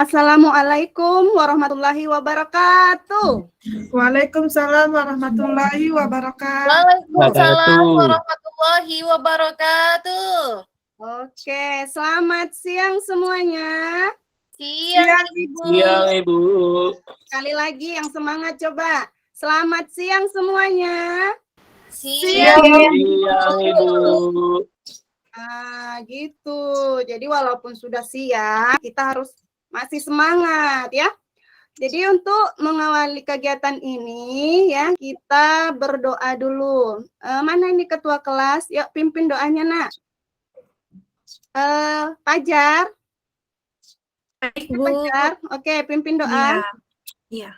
Assalamualaikum warahmatullahi wabarakatuh. Waalaikumsalam warahmatullahi wabarakatuh. Waalaikumsalam warahmatullahi wabarakatuh. Oke, selamat siang semuanya. Siang, Ibu. Siang, Ibu. Sekali lagi yang semangat coba. Selamat siang semuanya. Siang, Ibu. Ah, gitu. Jadi walaupun sudah siang, kita harus masih semangat ya. Jadi untuk mengawali kegiatan ini ya, kita berdoa dulu. Mana ini ketua kelas? Yuk pimpin doanya, Nak. Fajar. Baik, Bu. Fajar. Oke, pimpin doa. Iya.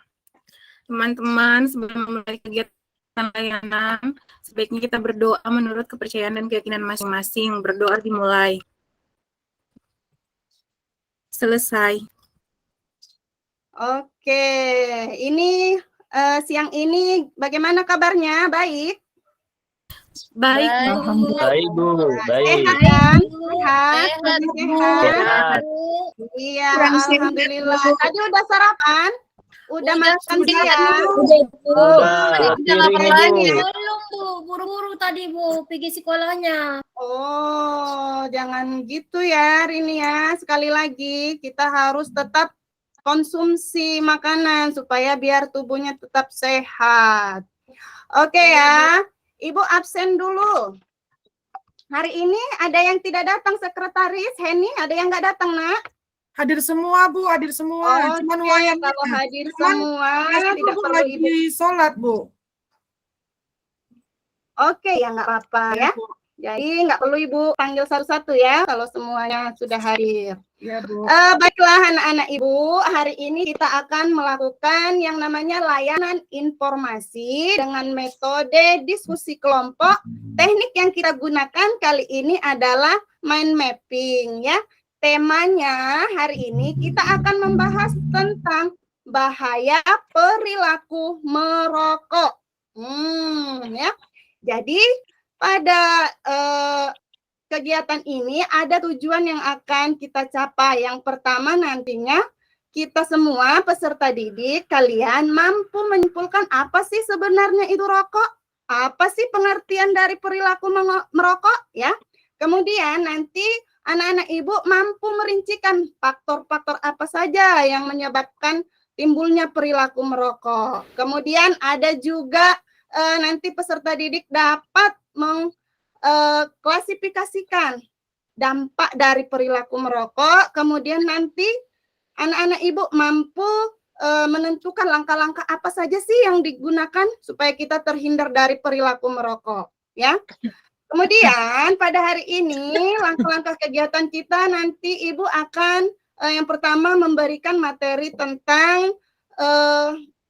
Teman-teman, sebelum memulai kegiatan layanan, sebaiknya kita berdoa menurut kepercayaan dan keyakinan masing-masing. Berdoa dimulai. Selesai. Oke, ini siang ini bagaimana kabarnya? Baik? Baik, Bu. Baik, Bu. Baik. Sehat kan? Sehat, Bu. Sehat. Bu. Iya, alhamdulillah. Tadi udah sarapan? Udah makan siang? Udah, piring, Bu. Belum, Bu. Buru-buru tadi, Bu. Pergi sekolahnya. Oh, jangan gitu ya, Rini ya. Sekali lagi, kita harus tetap konsumsi makanan supaya biar tubuhnya tetap sehat. Oke ya, Ibu absen dulu. Hari ini ada yang tidak datang, Sekretaris Heni, ada yang nggak datang, Nak? hadir semua, Bu, hadir semua. Cuman Oke, kalau hadir semua tidak perlu lagi Ibu. sholat, Bu. Oke, ya nggak apa-apa ya. Jadi nggak perlu Ibu panggil satu-satu ya kalau semuanya sudah hadir. Ya, Bu. Baiklah anak-anak Ibu, hari ini kita akan melakukan yang namanya layanan informasi dengan metode diskusi kelompok. Teknik yang kita gunakan kali ini adalah mind mapping ya. Temanya hari ini kita akan membahas tentang bahaya perilaku merokok. Ya. Jadi pada kegiatan ini ada tujuan yang akan kita capai. Yang pertama nantinya kita semua peserta didik kalian mampu menyimpulkan apa sih sebenarnya itu rokok? Apa sih pengertian dari perilaku merokok ya? Kemudian nanti anak-anak Ibu mampu merincikan faktor-faktor apa saja yang menyebabkan timbulnya perilaku merokok. Kemudian ada juga nanti peserta didik dapat klasifikasikan dampak dari perilaku merokok, kemudian nanti anak-anak Ibu mampu menentukan langkah-langkah apa saja sih yang digunakan supaya kita terhindar dari perilaku merokok, ya. Kemudian pada hari ini langkah-langkah kegiatan kita nanti Ibu akan yang pertama memberikan materi tentang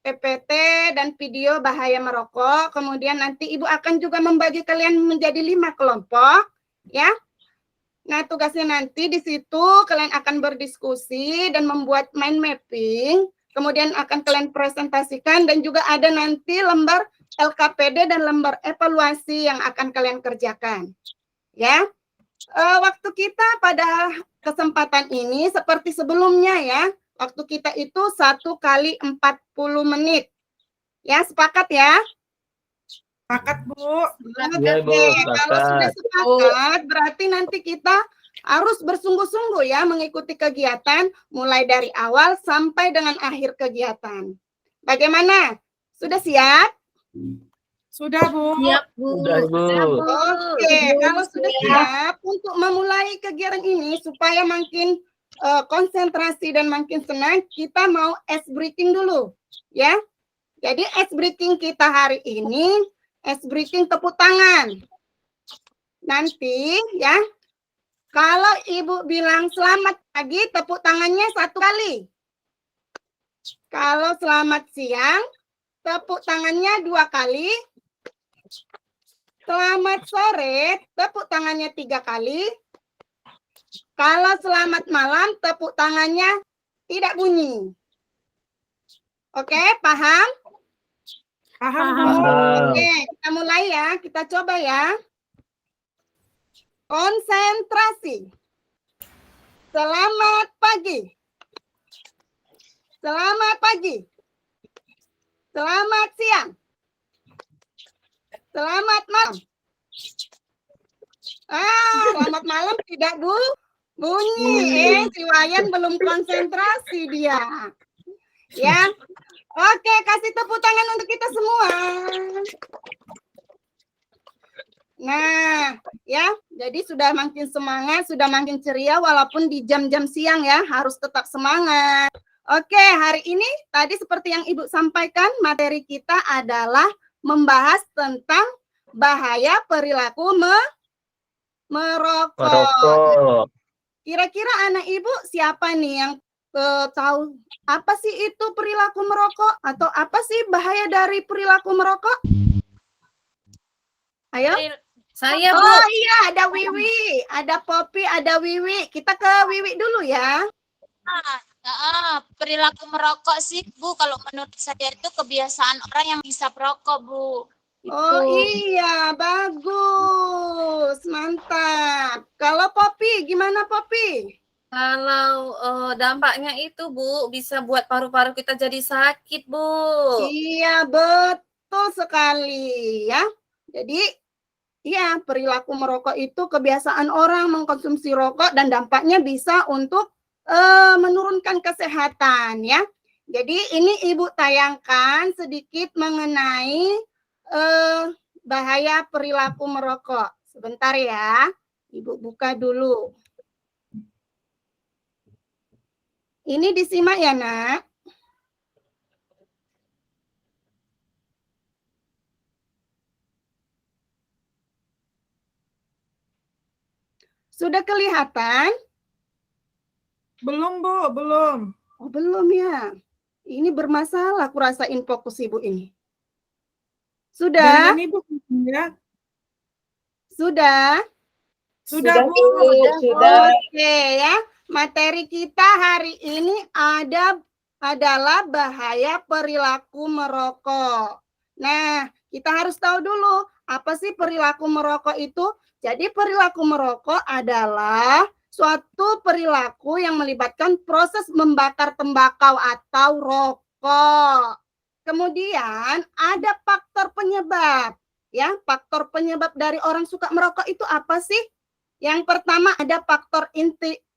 PPT dan video bahaya merokok. Kemudian nanti Ibu akan juga membagi kalian menjadi 5 kelompok, ya. Nah, tugasnya nanti di situ kalian akan berdiskusi dan membuat mind mapping. Kemudian akan kalian presentasikan dan juga ada nanti lembar LKPD dan lembar evaluasi yang akan kalian kerjakan, ya. Waktu kita pada kesempatan ini seperti sebelumnya ya. Waktu kita itu 1 kali 40 menit. Ya, sepakat ya? Sepakat, Bu. Ya, Bu, Kalau sudah sepakat, berarti nanti kita harus bersungguh-sungguh ya mengikuti kegiatan mulai dari awal sampai dengan akhir kegiatan. Bagaimana? Sudah siap? Sudah, Bu. Siap, Bu. Udah, Bu. Oke, kalau sudah siap untuk memulai kegiatan ini supaya makin konsentrasi dan makin senang, kita mau ice breaking dulu, ya. Jadi ice breaking kita hari ini, ice breaking tepuk tangan. Nanti, ya, kalau Ibu bilang selamat pagi, tepuk tangannya 1 kali. Kalau selamat siang, tepuk tangannya 2 kali. Selamat sore, tepuk tangannya 3 kali. Kalau selamat malam, tepuk tangannya tidak bunyi. Oke, paham? Paham, Bu. Oke, kita mulai ya. Kita coba ya. Konsentrasi. Selamat pagi. Selamat pagi. Selamat siang. Selamat malam. Selamat malam tidak bunyi. Si Wayan belum konsentrasi dia. Ya. Oke, kasih tepuk tangan untuk kita semua. Nah, ya, jadi sudah makin semangat, sudah makin ceria walaupun di jam-jam siang ya, harus tetap semangat. Oke, hari ini tadi seperti yang Ibu sampaikan, materi kita adalah membahas tentang bahaya perilaku merokok. Merokok. Kira-kira anak Ibu siapa nih yang tahu apa sih itu perilaku merokok atau apa sih bahaya dari perilaku merokok? Ayo. Saya, Bu. Oh iya, ada Wiwi, ada Poppy, ada Wiwi. Kita ke Wiwi dulu ya. Perilaku merokok sih, Bu, kalau menurut saya itu kebiasaan orang yang bisa perokok, Bu. Oh iya, bagus. Mantap. Kalau Poppy, gimana Poppy? Kalau dampaknya itu, Bu, bisa buat paru-paru kita jadi sakit, Bu. Iya, betul sekali ya. Jadi, iya, perilaku merokok itu kebiasaan orang mengkonsumsi rokok dan dampaknya bisa untuk menurunkan kesehatan ya. Jadi ini Ibu tayangkan sedikit mengenai bahaya perilaku merokok. Sebentar ya, Ibu buka dulu. Ini disimak ya, Nak. Sudah kelihatan? Belum, Bu, belum. Oh, belum ya. Ini bermasalah aku rasa fokus Ibu ini. Sudah? Jaringan Ibu ya? Sudah? Sudah, Bu. Sudah. Oke ya. Materi kita hari ini adalah bahaya perilaku merokok. Nah, kita harus tahu dulu apa sih perilaku merokok itu. Jadi perilaku merokok adalah suatu perilaku yang melibatkan proses membakar tembakau atau rokok. Kemudian ada faktor penyebab. Ya, faktor penyebab dari orang suka merokok itu apa sih? Yang pertama ada faktor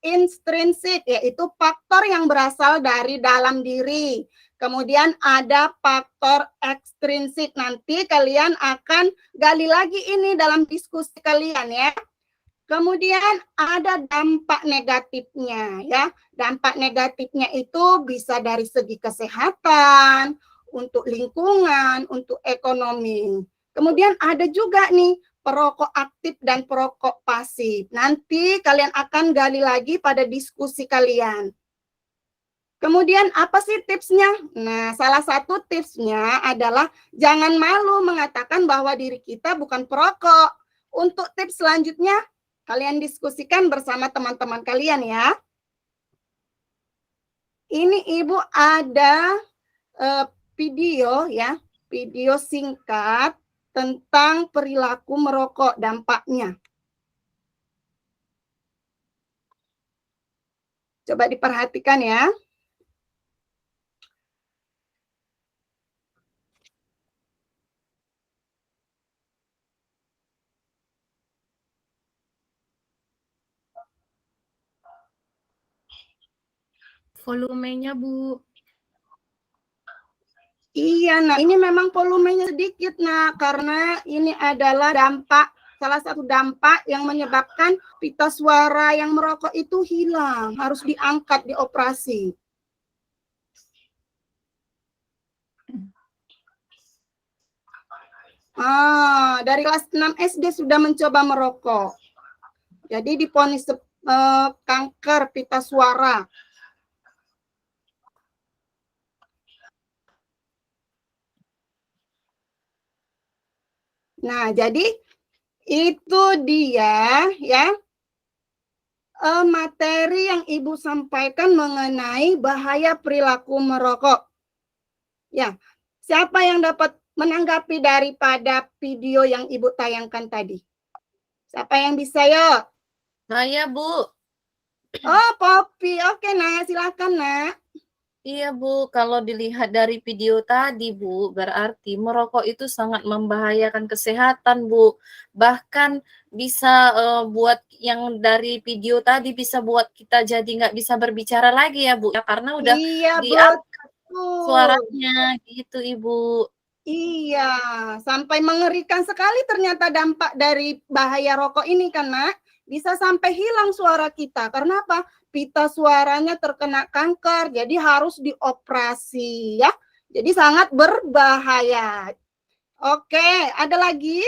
intrinsik, yaitu faktor yang berasal dari dalam diri. Kemudian ada faktor ekstrinsik. Nanti kalian akan gali lagi ini dalam diskusi kalian ya. Kemudian ada dampak negatifnya ya. Dampak negatifnya itu bisa dari segi kesehatan, untuk lingkungan, untuk ekonomi. Kemudian ada juga nih perokok aktif dan perokok pasif. Nanti kalian akan gali lagi pada diskusi kalian. Kemudian apa sih tipsnya? Nah, salah satu tipsnya adalah jangan malu mengatakan bahwa diri kita bukan perokok. Untuk tips selanjutnya, kalian diskusikan bersama teman-teman kalian ya. Ini Ibu ada video ya, video singkat tentang perilaku merokok, dampaknya. Coba diperhatikan ya. Volumenya, Bu. Iya, nah ini memang volumenya sedikit, nah karena ini adalah salah satu dampak yang menyebabkan pita suara yang merokok itu hilang, harus diangkat, dioperasi. Dari kelas 6 SD sudah mencoba merokok. Jadi divonis kanker pita suara. Nah, jadi itu dia ya materi yang Ibu sampaikan mengenai bahaya perilaku merokok. Ya, siapa yang dapat menanggapi daripada video yang Ibu tayangkan tadi? Siapa yang bisa, yuk? Saya, Bu. Oh, Poppy. Oke, Nak. Silakan, Nak. Iya Bu, kalau dilihat dari video tadi Bu, berarti merokok itu sangat membahayakan kesehatan Bu. Bahkan bisa buat yang dari video tadi bisa buat kita jadi nggak bisa berbicara lagi ya Bu, ya karena udah Iya, diangkat betul. suaranya gitu Ibu. Iya, sampai mengerikan sekali ternyata dampak dari bahaya rokok ini kan, Nak. Bisa sampai hilang suara kita. Karena apa? Pita suaranya terkena kanker, jadi harus dioperasi ya. Jadi sangat berbahaya. Oke, ada lagi?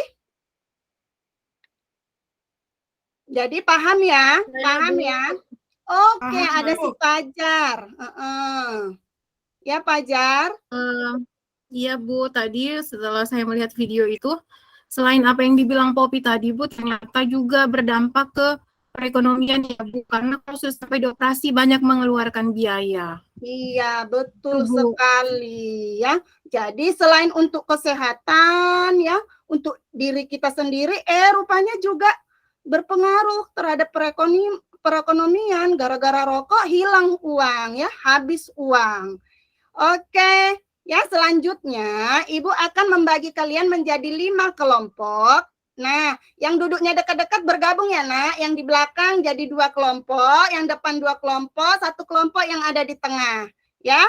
Jadi paham ya? Paham ya? Oke, Paham, ada Bu. si Fajar. Ya, Fajar. Iya Bu, tadi setelah saya melihat video itu, selain apa yang dibilang Poppy tadi Bu, ternyata juga berdampak ke perekonomian ya Bu, karena kalau sudah sampai dioperasi banyak mengeluarkan biaya. Iya, betul Itu, Bu. sekali ya. Jadi selain untuk kesehatan ya, untuk diri kita sendiri, rupanya juga berpengaruh terhadap perekonomian. Gara-gara rokok hilang uang ya, habis uang. Oke, ya selanjutnya Ibu akan membagi kalian menjadi 5 kelompok. Nah, yang duduknya dekat-dekat bergabung ya, Nak. Yang di belakang jadi 2 kelompok, yang depan 2 kelompok, 1 kelompok yang ada di tengah, ya.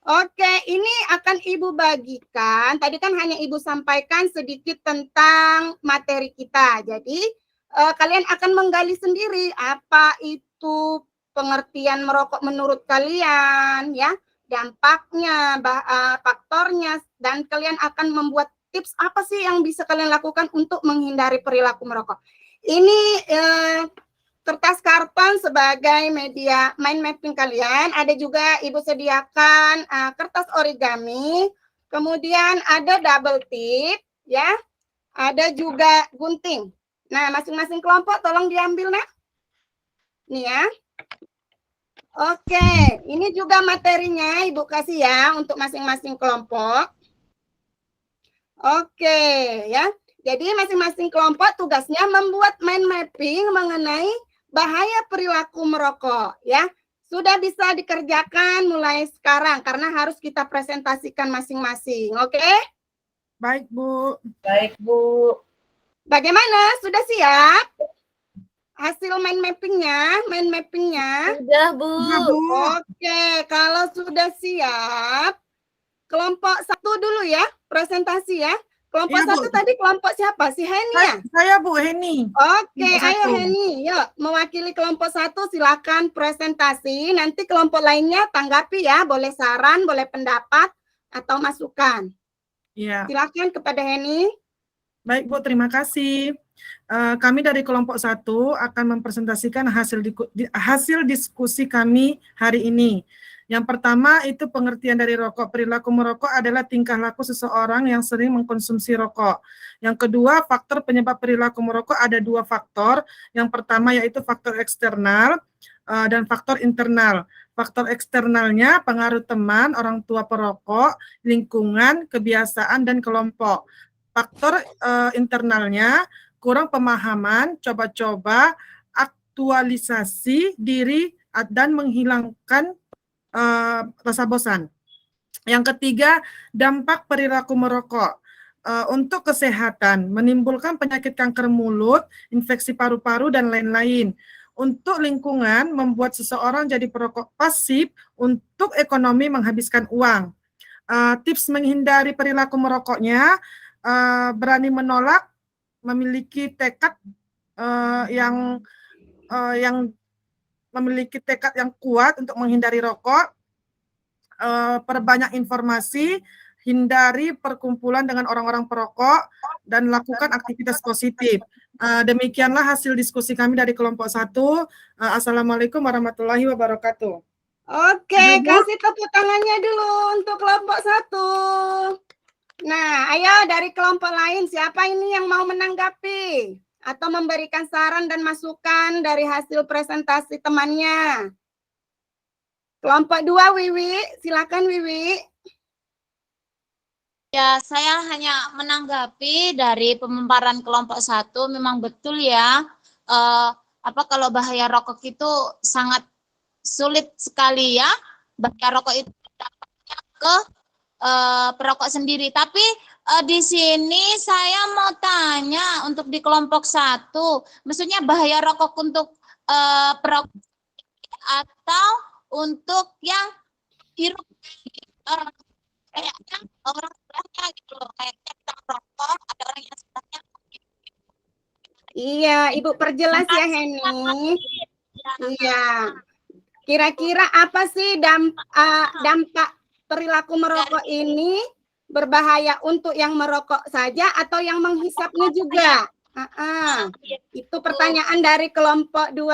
Oke, ini akan Ibu bagikan. Tadi kan hanya Ibu sampaikan sedikit tentang materi kita. Jadi, kalian akan menggali sendiri apa itu pengertian merokok menurut kalian, ya. Dampaknya, faktornya, dan kalian akan membuat tips apa sih yang bisa kalian lakukan untuk menghindari perilaku merokok. Ini kertas karton sebagai media mind mapping kalian. Ada juga Ibu sediakan kertas origami. Kemudian ada double tip, ya. Ada juga gunting. Nah, masing-masing kelompok tolong diambil, Nak. Nih ya. Oke, ini juga materinya Ibu kasih ya untuk masing-masing kelompok. Oke, ya. Jadi masing-masing kelompok tugasnya membuat mind mapping mengenai bahaya perilaku merokok, ya. Sudah bisa dikerjakan mulai sekarang karena harus kita presentasikan masing-masing. Oke? Baik, Bu. Baik, Bu. Bagaimana? Sudah siap? Hasil mind mappingnya? Udah Bu. Sudah, Bu. Oke, kalau sudah siap, kelompok 1 dulu ya, presentasi ya. Kelompok Iya, Bu. 1 tadi kelompok siapa? Si Heni ya? Saya Bu Heni. Oke, Kelompok ayo 1. Heni, yuk mewakili kelompok 1 silakan presentasi. Nanti kelompok lainnya tanggapi ya, boleh saran, boleh pendapat atau masukan. Iya. Silakan kepada Heni. Baik, Bu, terima kasih. Kami dari kelompok 1 akan mempresentasikan hasil diskusi kami hari ini. Yang pertama itu pengertian dari rokok. Perilaku merokok adalah tingkah laku seseorang yang sering mengkonsumsi rokok. Yang kedua, faktor penyebab perilaku merokok ada 2 faktor. Yang pertama yaitu faktor eksternal dan faktor internal. Faktor eksternalnya pengaruh teman, orang tua perokok, lingkungan, kebiasaan, dan kelompok. Faktor internalnya kurang pemahaman, coba-coba, aktualisasi diri, dan menghilangkan rasa bosan. Yang ketiga, dampak perilaku merokok. Untuk kesehatan, menimbulkan penyakit kanker mulut, infeksi paru-paru, dan lain-lain. Untuk lingkungan, membuat seseorang jadi perokok pasif, untuk ekonomi menghabiskan uang. Tips menghindari perilaku merokoknya, berani menolak, memiliki tekad yang memiliki tekad yang kuat untuk menghindari rokok, perbanyak informasi, hindari perkumpulan dengan orang-orang perokok, dan lakukan aktivitas positif. Demikianlah hasil diskusi kami dari kelompok 1. Assalamualaikum warahmatullahi wabarakatuh. Oke, kasih tepuk tangannya dulu untuk kelompok 1. Nah, ayo dari kelompok lain, siapa ini yang mau menanggapi atau memberikan saran dan masukan dari hasil presentasi temannya? Kelompok 2, Wiwi, silakan Wiwi. Ya, saya hanya menanggapi dari pemaparan kelompok 1, memang betul ya, kalau bahaya rokok itu sangat sulit sekali ya bahaya rokok itu dampaknya ke perokok sendiri. Tapi di sini saya mau tanya untuk di kelompok 1, maksudnya bahaya rokok untuk perokok atau untuk yang hirup, kayaknya orang sebelahnya gitu loh, kayaknya kita merokok, ada orang yang sebelahnya. Iya, Ibu perjelas ya, Heni. Iya. Kira-kira apa sih dampak perilaku merokok ini berbahaya untuk yang merokok saja atau yang menghisapnya juga? Itu pertanyaan dari kelompok 2.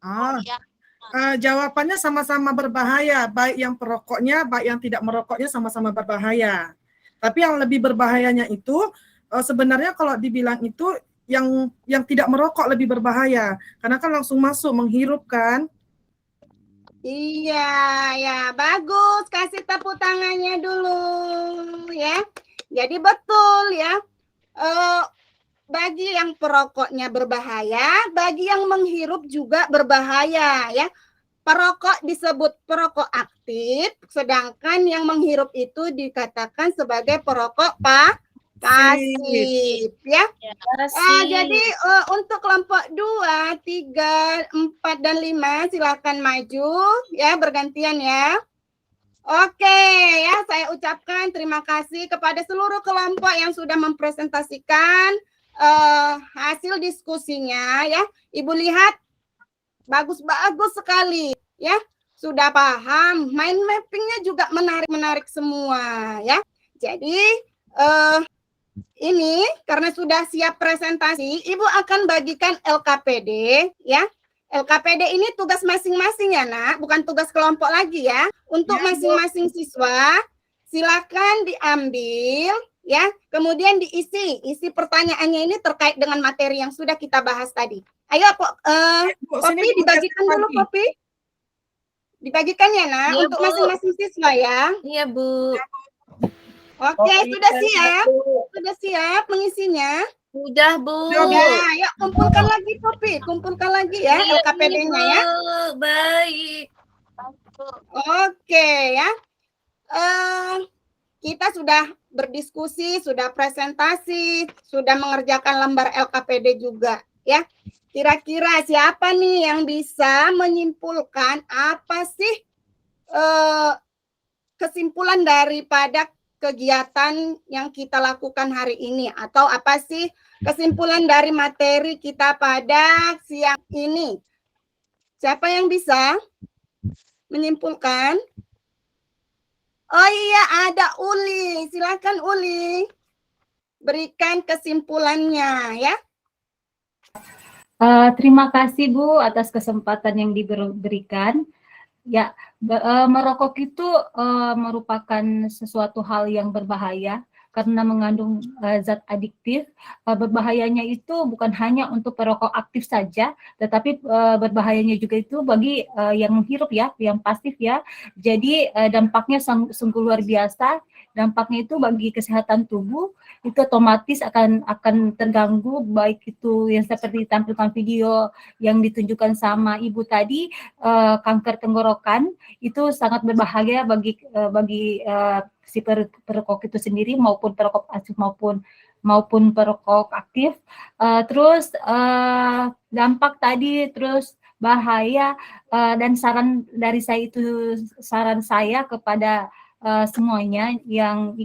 Ah, Ya. jawabannya sama-sama berbahaya, baik yang perokoknya, baik yang tidak merokoknya sama-sama berbahaya. Tapi yang lebih berbahayanya itu sebenarnya kalau dibilang itu yang tidak merokok lebih berbahaya, karena kan langsung masuk menghirup kan. Iya, ya bagus. Kasih tepuk tangannya dulu ya. Jadi betul ya. Bagi yang perokoknya berbahaya, bagi yang menghirup juga berbahaya ya. Perokok disebut perokok aktif, sedangkan yang menghirup itu dikatakan sebagai perokok pasif ya. Jadi untuk kelompok 2, 3, 4, dan 5 silakan maju ya, bergantian ya. Oke ya, saya ucapkan terima kasih kepada seluruh kelompok yang sudah mempresentasikan hasil diskusinya ya. Ibu lihat bagus-bagus sekali ya. Sudah paham, mind mappingnya juga menarik-menarik semua ya. Jadi ini karena sudah siap presentasi, Ibu akan bagikan LKPD ya. LKPD ini tugas masing-masing ya, Nak, bukan tugas kelompok lagi ya. Untuk masing-masing siswa silakan diambil ya, kemudian diisi pertanyaannya ini terkait dengan materi yang sudah kita bahas tadi. Ayo, Popi dibagikan dulu, Popi. Dibagikan ya, Nak, Ya, untuk Bu. masing-masing siswa ya. Iya, Bu. Oke, sudah siap? Sudah siap mengisinya? Udah, Bu. Ya, yuk kumpulkan lagi, Popi. Kumpulkan lagi ya Iya, LKPD-nya ya. Bu. Baik. Oke ya. Kita sudah berdiskusi, sudah presentasi, sudah mengerjakan lembar LKPD juga ya. Kira-kira siapa nih yang bisa menyimpulkan apa sih kesimpulan daripada kegiatan yang kita lakukan hari ini, atau apa sih kesimpulan dari materi kita pada siang ini? Siapa yang bisa menyimpulkan? Oh iya, ada Uli. Silakan Uli. Berikan kesimpulannya ya. Terima kasih Bu atas kesempatan yang diberikan. Ya, merokok itu merupakan sesuatu hal yang berbahaya karena mengandung zat adiktif. Berbahayanya itu bukan hanya untuk perokok aktif saja, tetapi berbahayanya juga itu bagi yang menghirup ya, yang pasif ya. Jadi dampaknya sungguh luar biasa. Dampaknya itu bagi kesehatan tubuh itu otomatis akan terganggu, baik itu yang seperti tampilkan video yang ditunjukkan sama Ibu tadi, kanker tenggorokan itu sangat berbahaya bagi si perokok itu sendiri, maupun perokok pasif maupun perokok aktif. Terus dampak tadi, terus bahaya, dan saran dari saya itu, saran saya kepada semuanya yang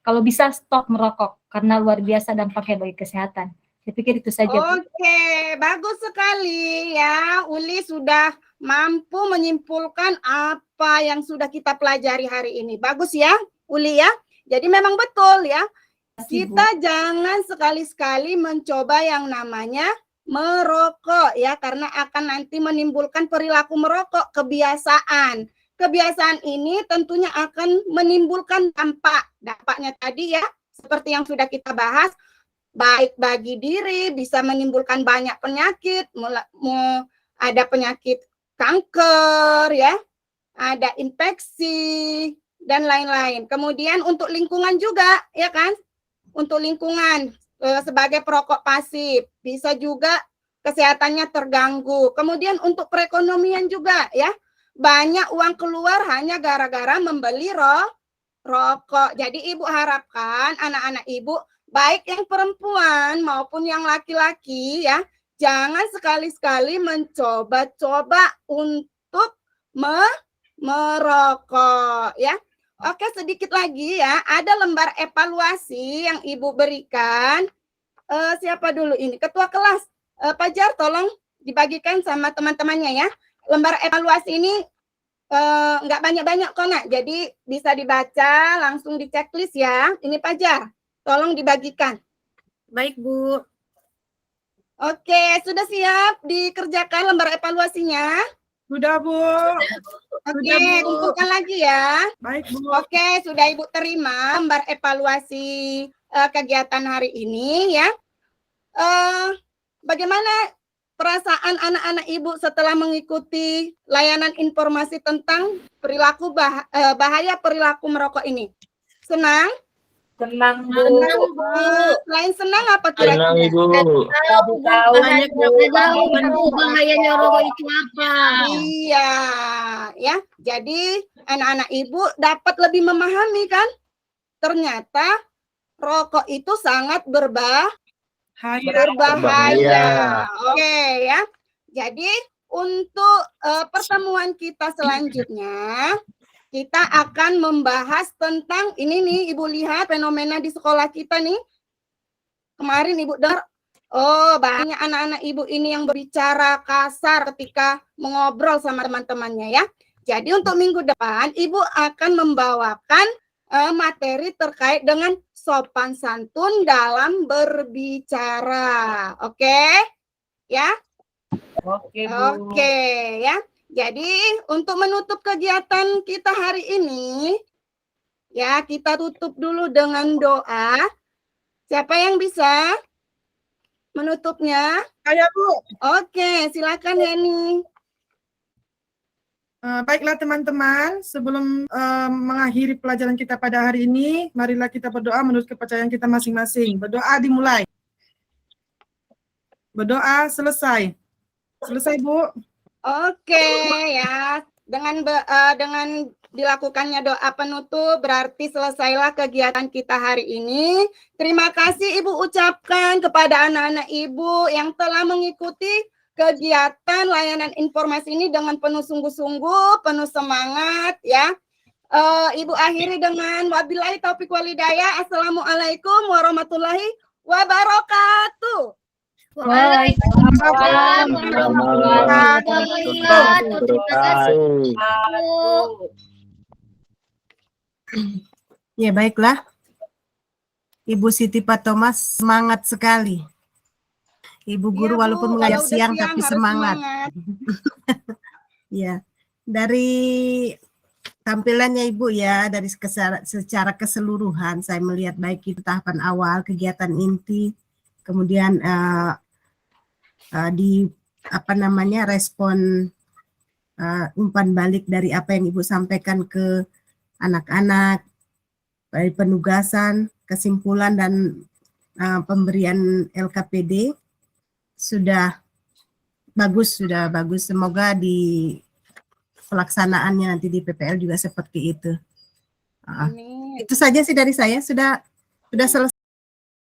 kalau bisa stop merokok karena luar biasa dampaknya bagi kesehatan. Saya pikir itu saja. Oke, bagus sekali ya. Uli sudah mampu menyimpulkan apa yang sudah kita pelajari hari ini. Bagus ya, Uli ya. Jadi memang betul ya. Kita jangan sekali-sekali mencoba yang namanya merokok ya, karena akan nanti menimbulkan perilaku merokok, kebiasaan. Kebiasaan ini tentunya akan menimbulkan dampaknya tadi ya, seperti yang sudah kita bahas, baik bagi diri, bisa menimbulkan banyak penyakit, ada penyakit kanker ya, ada infeksi dan lain-lain. Kemudian untuk lingkungan juga ya kan, untuk lingkungan sebagai perokok pasif bisa juga kesehatannya terganggu. Kemudian untuk perekonomian juga ya, banyak uang keluar hanya gara-gara membeli rokok. Jadi ibu harapkan anak-anak ibu, baik yang perempuan maupun yang laki-laki ya, jangan sekali-sekali mencoba-coba untuk merokok ya. Oke, sedikit lagi ya, ada lembar evaluasi yang ibu berikan. Siapa dulu ini? Ketua kelas, Pak Jar, tolong dibagikan sama teman-temannya ya. Lembar evaluasi ini nggak banyak-banyak kok nak, jadi bisa dibaca langsung di checklist ya. Ini Pak Jar, tolong dibagikan. Baik, Bu. Oke, sudah siap dikerjakan lembar evaluasinya? Sudah, Bu. Oke, kumpulkan lagi ya. Baik, Bu. Oke, sudah Ibu terima lembar evaluasi kegiatan hari ini ya. Bagaimana perasaan anak-anak Ibu setelah mengikuti layanan informasi tentang perilaku bahaya perilaku merokok ini? Senang? Senang, Bu. Selain senang apa Senang, kira-kira? Ibu. Tahu Banyak tahu bahayanya rokok itu apa. Iya, ya. Jadi anak-anak Ibu dapat lebih memahami kan? Ternyata rokok itu sangat berbahaya. Oke ya. Jadi untuk pertemuan kita selanjutnya, kita akan membahas tentang ini nih, Ibu lihat fenomena di sekolah kita nih. Kemarin Ibu dengar, oh banyak anak-anak Ibu ini yang berbicara kasar ketika mengobrol sama teman-temannya ya. Jadi untuk minggu depan Ibu akan membawakan materi terkait dengan sopan santun dalam berbicara. Oke? Ya? Oke, Bu. Oke, ya. Jadi untuk menutup kegiatan kita hari ini, ya kita tutup dulu dengan doa. Siapa yang bisa menutupnya? Saya, Bu. Oke, silakan Heni. Baiklah teman-teman, sebelum mengakhiri pelajaran kita pada hari ini, marilah kita berdoa menurut kepercayaan kita masing-masing. Berdoa dimulai. Berdoa selesai. Selesai, Bu. Oke, ya. Dengan dilakukannya doa penutup berarti selesailah kegiatan kita hari ini. Terima kasih Ibu ucapkan kepada anak-anak Ibu yang telah mengikuti kegiatan layanan informasi ini dengan penuh sungguh-sungguh, penuh semangat ya. Ibu akhiri dengan wabillahi taufiq walhidayah. Assalamualaikum warahmatullahi wabarakatuh. Waalaikumsalam warahmatullahi wabarakatuh. Ya baiklah, Ibu Siti Pak Thomas semangat sekali. Ibu guru Iya, walaupun Bu, mengajar kalau udah siang siang tapi harus semangat. Ya, dari tampilannya Ibu ya, dari secara keseluruhan saya melihat baik itu tahapan awal kegiatan inti, kemudian di respon umpan balik dari apa yang Ibu sampaikan ke anak-anak, dari penugasan, kesimpulan dan pemberian LKPD sudah bagus. Semoga di pelaksanaannya nanti di PPL juga seperti itu. Amin. Itu saja sih dari saya, sudah selesai.